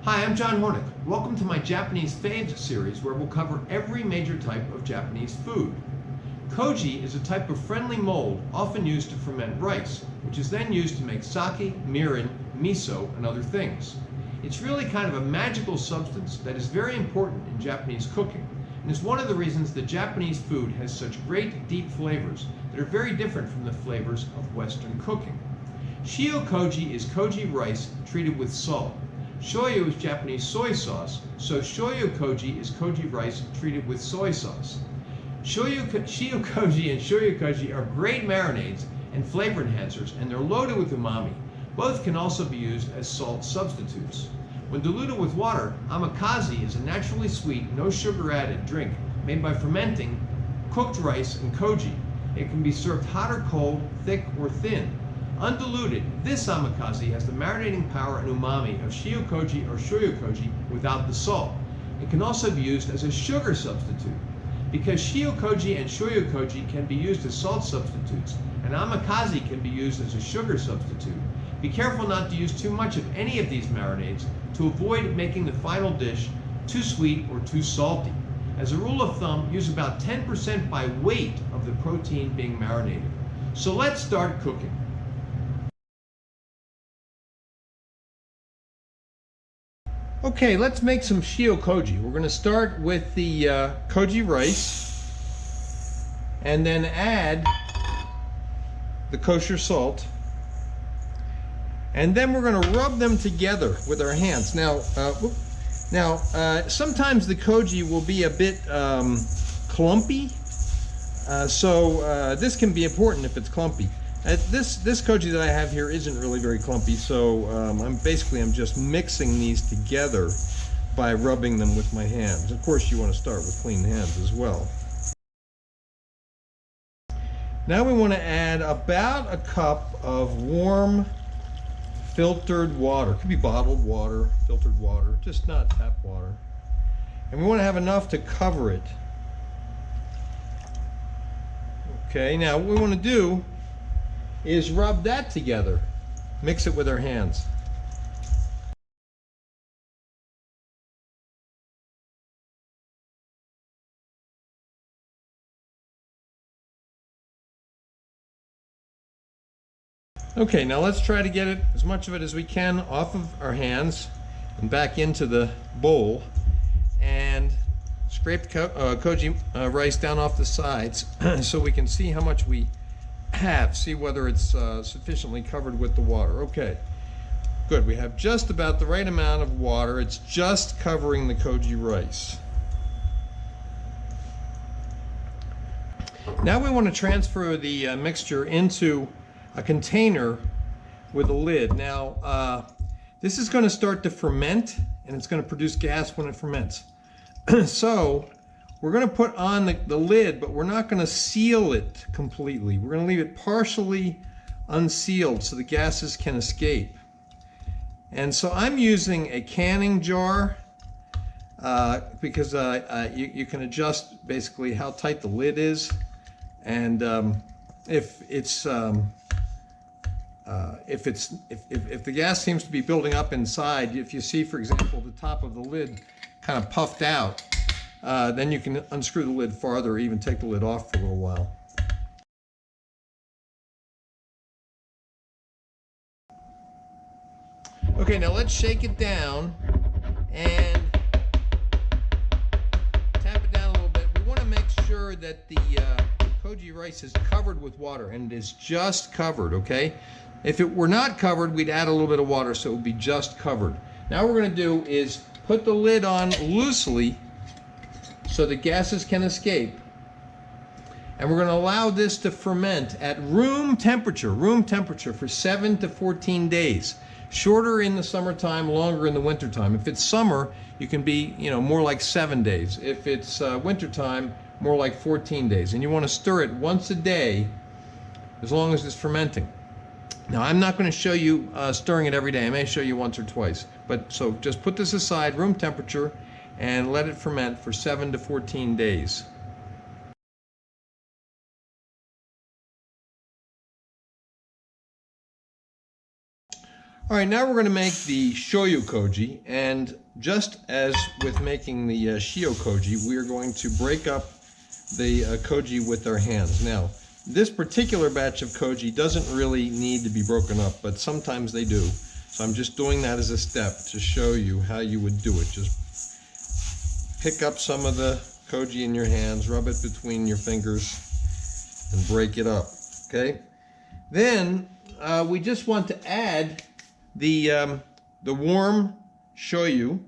Hi, I'm John Hornick. Welcome to my Japanese Faves series where we'll cover every major type of Japanese food. Koji is a type of friendly mold often used to ferment rice, which is then used to make sake, mirin, miso, and other things. It's really kind of a magical substance that is very important in Japanese cooking, and is one of the reasons that Japanese food has such great deep flavors that are very different from the flavors of Western cooking. Shio Koji is koji rice treated with salt. Shoyu is Japanese soy sauce, so Shoyu Koji is koji rice treated with soy sauce. Shio Koji and Shoyu Koji are great marinades and flavor enhancers, and they're loaded with umami. Both can also be used as salt substitutes. When diluted with water, Amazake is a naturally sweet, no sugar added drink made by fermenting cooked rice and koji. It can be served hot or cold, thick or thin. Undiluted, this Amazake has the marinating power and umami of Shio Koji or Shoyu Koji without the salt. It can also be used as a sugar substitute. Because Shio Koji and Shoyu Koji can be used as salt substitutes, and Amazake can be used as a sugar substitute, be careful not to use too much of any of these marinades to avoid making the final dish too sweet or too salty. As a rule of thumb, use about 10% by weight of the protein being marinated. So let's start cooking. Okay, let's make some Shio Koji. We're going to start with the koji rice and then add the kosher salt, and then we're going to rub them together with our hands. Now, sometimes the koji will be a bit clumpy, so this can be important if it's clumpy. This koji that I have here isn't really very clumpy, so I'm just mixing these together by rubbing them with my hands. Of course, you want to start with clean hands as well. Now we want to add about a cup of warm filtered water. It could be bottled water, filtered water, just not tap water. And we want to have enough to cover it. Okay, now what we want to do is rub that together. Mix it with our hands. Okay, now let's try to get it, as much of it as we can, off of our hands and back into the bowl, and scrape koji rice down off the sides so we can see how much we have, see whether it's sufficiently covered with the water. Okay, good. We have just about the right amount of water. It's just covering the koji rice. Now we want to transfer the mixture into a container with a lid. Now this is going to start to ferment, and it's going to produce gas when it ferments. So we're going to put on the lid, but we're not going to seal it completely. We're going to leave it partially unsealed so the gases can escape. And so I'm using a canning jar because you can adjust basically how tight the lid is, and if the gas seems to be building up inside, if you see, for example, the top of the lid kind of puffed out, then you can unscrew the lid farther or even take the lid off for a little while. Okay, now let's shake it down and tap it down a little bit. We want to make sure that the koji rice is covered with water, and it is just covered, okay? If it were not covered, we'd add a little bit of water so it would be just covered. Now what we're going to do is put the lid on loosely so the gases can escape, and we're going to allow this to ferment at room temperature for 7 to 14 days. Shorter in the summertime, longer in the wintertime. If it's summer, you can be, more like 7 days. If it's wintertime, more like 14 days. And you want to stir it once a day as long as it's fermenting. Now, I'm not going to show you stirring it every day. I may show you once or twice. But so just put this aside, room temperature, and let it ferment for 7 to 14 days. All right, now we're going to make the Shoyu Koji, and just as with making the Shio Koji, we are going to break up the koji with our hands. Now, this particular batch of koji doesn't really need to be broken up, but sometimes they do. So I'm just doing that as a step to show you how you would do it. Just pick up some of the koji in your hands, rub it between your fingers, and break it up, okay? Then we just want to add the warm shoyu.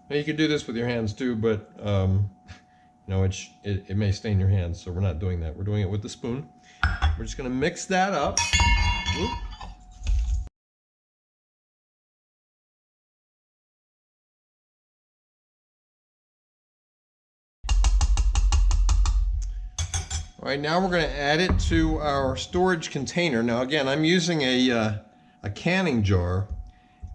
Now you could do this with your hands too, but you know, it may stain your hands, so we're not doing that. We're doing it with the spoon. We're just going to mix that up. Oop. All right, now we're going to add it to our storage container. Now again, I'm using a canning jar,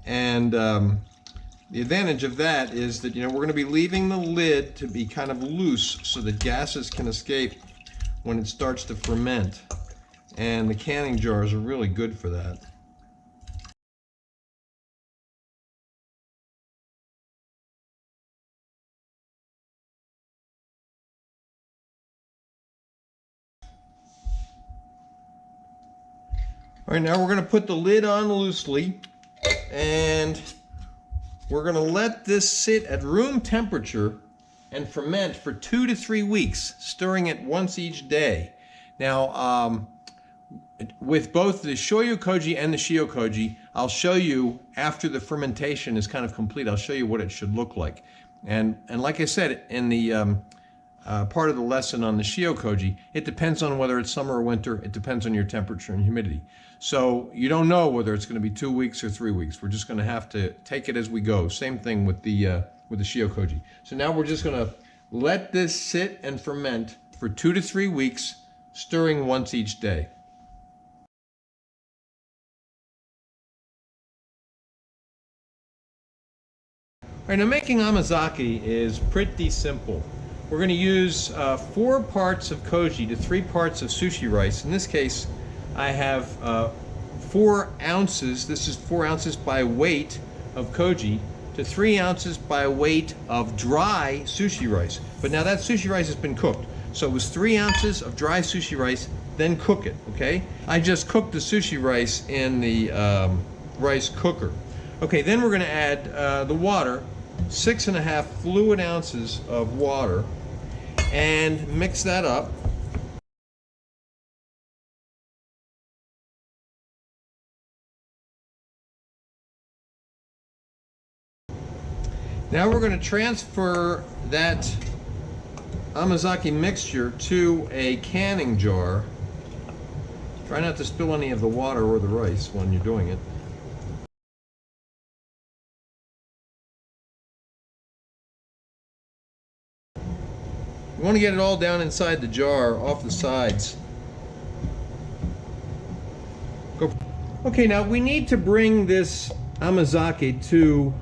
and the advantage of that is that, you know, we're going to be leaving the lid to be kind of loose so that gases can escape when it starts to ferment, and the canning jars are really good for that. All right, now we're going to put the lid on loosely, and we're going to let this sit at room temperature and ferment for 2 to 3 weeks, stirring it once each day. Now, with both the Shoyu Koji and the Shio Koji, I'll show you after the fermentation is kind of complete, I'll show you what it should look like. And like I said in the part of the lesson on the Shio Koji, it depends on whether it's summer or winter. It depends on your temperature and humidity. So you don't know whether it's going to be 2 weeks or 3 weeks. We're just going to have to take it as we go. Same thing with the Shio Koji. So now we're just going to let this sit and ferment for 2 to 3 weeks, stirring once each day. All right, now making Amazake is pretty simple. We're going to use 4 parts of koji to 3 parts of sushi rice. In this case, I have 4 ounces. This is 4 ounces by weight of koji to 3 ounces by weight of dry sushi rice. But now that sushi rice has been cooked. So it was 3 ounces of dry sushi rice, then cook it, okay? I just cooked the sushi rice in the rice cooker. Okay, then we're going to add the water, 6.5 fluid ounces of water, and mix that up. Now we're going to transfer that Amazake mixture to a canning jar. Try not to spill any of the water or the rice when you're doing it. You want to get it all down inside the jar, off the sides. Go. Okay, now we need to bring this Amazake to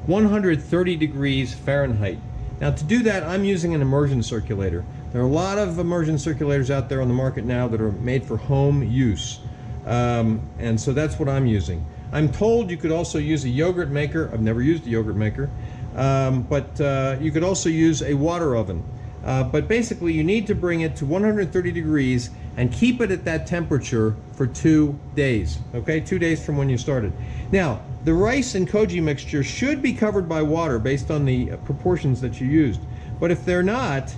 130 degrees Fahrenheit. Now to do that, I'm using an immersion circulator. There are a lot of immersion circulators out there on the market now that are made for home use. And so that's what I'm using. I'm told you could also use a yogurt maker. I've never used a yogurt maker. But you could also use a water oven. But basically you need to bring it to 130 degrees and keep it at that temperature for 2 days. Okay, 2 days from when you started. Now, the rice and koji mixture should be covered by water based on the proportions that you used. But if they're not,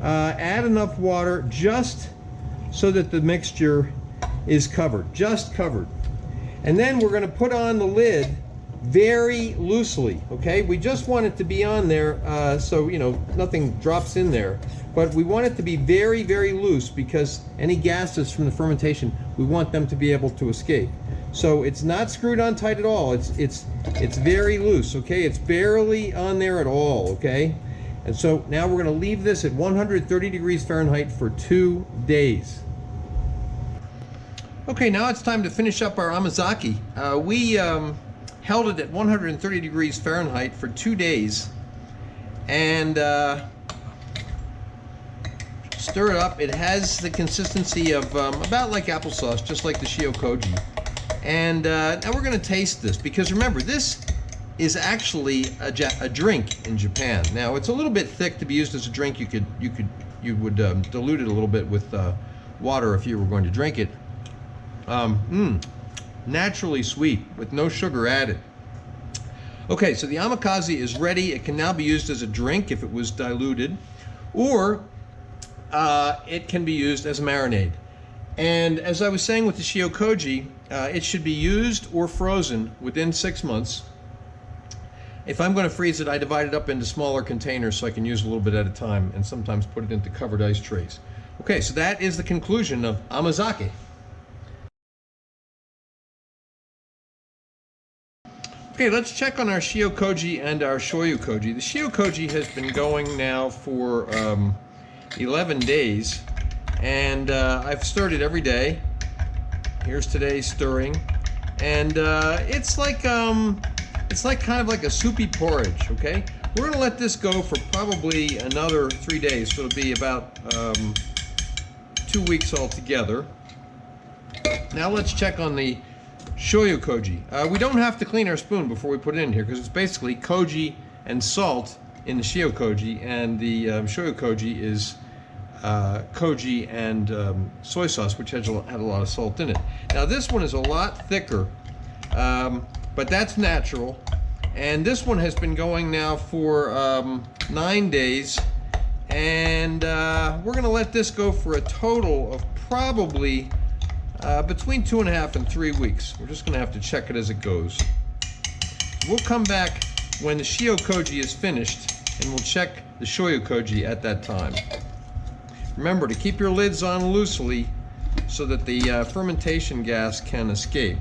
add enough water just so that the mixture is covered, just covered. And then we're going to put on the lid very loosely, okay? We just want it to be on there so, you know, nothing drops in there. But we want it to be very, very loose because any gases from the fermentation, we want them to be able to escape. So it's not screwed on tight at all. It's very loose, okay? It's barely on there at all, okay? And so now we're going to leave this at 130 degrees Fahrenheit for 2 days. Okay, now it's time to finish up our Amazake. We held it at 130 degrees Fahrenheit for 2 days and Stir it up. It has the consistency of about like applesauce, just like the Shio Koji. And now we're going to taste this, because remember, this is actually a drink in Japan. Now it's a little bit thick to be used as a drink. You would dilute it a little bit with water if you were going to drink it. Naturally sweet with no sugar added. Okay, so the amazake is ready. It can now be used as a drink if it was diluted, or it can be used as a marinade. And as I was saying with the Shio Koji, it should be used or frozen within 6 months. If I'm going to freeze it, I divide it up into smaller containers so I can use a little bit at a time, and sometimes put it into covered ice trays. Okay, so that is the conclusion of Amazake. Okay, let's check on our Shio Koji and our Shoyu Koji. The Shio Koji has been going now for 11 days, and I've stirred it every day. Here's today's stirring, and it's like kind of like a soupy porridge. Okay, we're gonna let this go for probably another 3 days, so it'll be about 2 weeks altogether. Now let's check on the Shoyu Koji. We don't have to clean our spoon before we put it in here, because it's basically koji and salt in the Shio Koji, and the Shoyu Koji is koji and soy sauce, which had a lot of salt in it. Now this one is a lot thicker, but that's natural. And this one has been going now for 9 days, and we're going to let this go for a total of probably between 2.5 and 3 weeks. We're just going to have to check it as it goes. We'll come back when the Shio Koji is finished, and we'll check the Shoyu Koji at that time. Remember to keep your lids on loosely so that the fermentation gas can escape.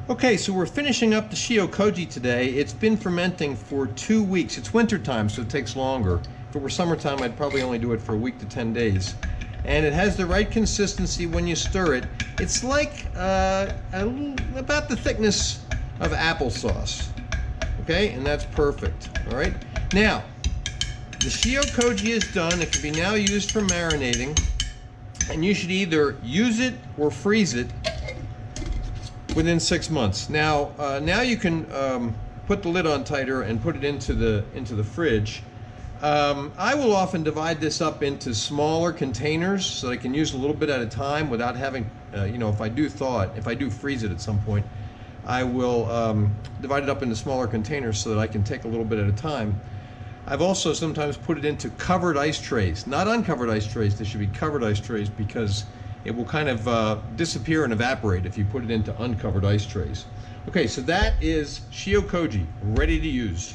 Okay, so we're finishing up the Shio Koji today. It's been fermenting for 2 weeks. It's winter time, so it takes longer. If it were summertime, I'd probably only do it for a week to 10 days. And it has the right consistency when you stir it. It's like about the thickness of applesauce. Okay, and that's perfect. All right. Now, the Shio Koji is done. It can be now used for marinating, and you should either use it or freeze it within 6 months. Now, now you can put the lid on tighter and put it into the fridge. I will often divide this up into smaller containers so that I can use a little bit at a time without having, you know, if I do freeze it at some point, I will divide it up into smaller containers so that I can take a little bit at a time. I've also sometimes put it into covered ice trays, not uncovered ice trays. They should be covered ice trays, because it will kind of disappear and evaporate if you put it into uncovered ice trays. Okay, so that is Shio Koji, ready to use.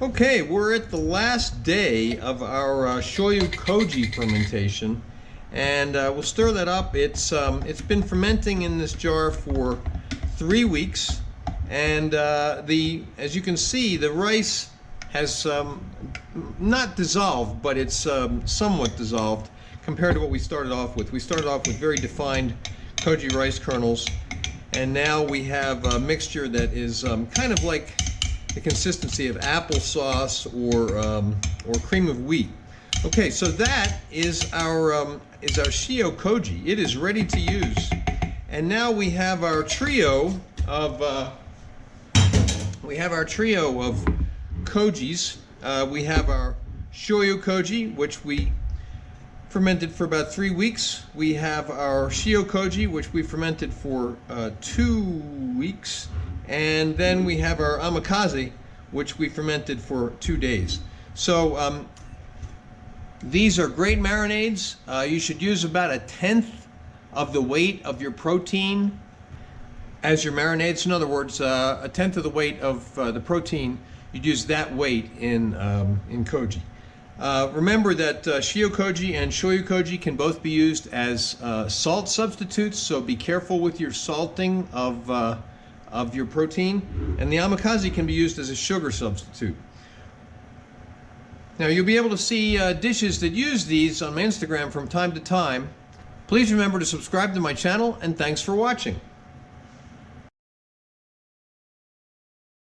Okay, we're at the last day of our Shoyu Koji fermentation, and we'll stir that up. It's been fermenting in this jar for 3 weeks, and as you can see, the rice has not dissolved, but it's somewhat dissolved compared to what we started off with. We started off with very defined koji rice kernels, and now we have a mixture that is kind of like the consistency of applesauce or cream of wheat. Okay, so that is our Shio Koji. It is ready to use, and now we have our trio of kojis. We have our Shoyu Koji, which we fermented for about 3 weeks. We have our Shio Koji, which we fermented for 2 weeks. And then we have our Amazake, which we fermented for 2 days. So these are great marinades. You should use about 1/10 of the weight of your protein as your marinades. In other words, 1/10 of the weight of the protein, you'd use that weight in koji. Remember that Shio Koji and Shoyu Koji can both be used as salt substitutes, so be careful with your salting of your protein. And the Amazake can be used as a sugar substitute. Now, you'll be able to see dishes that use these on my Instagram from time to time. Please remember to subscribe to my channel, and thanks for watching.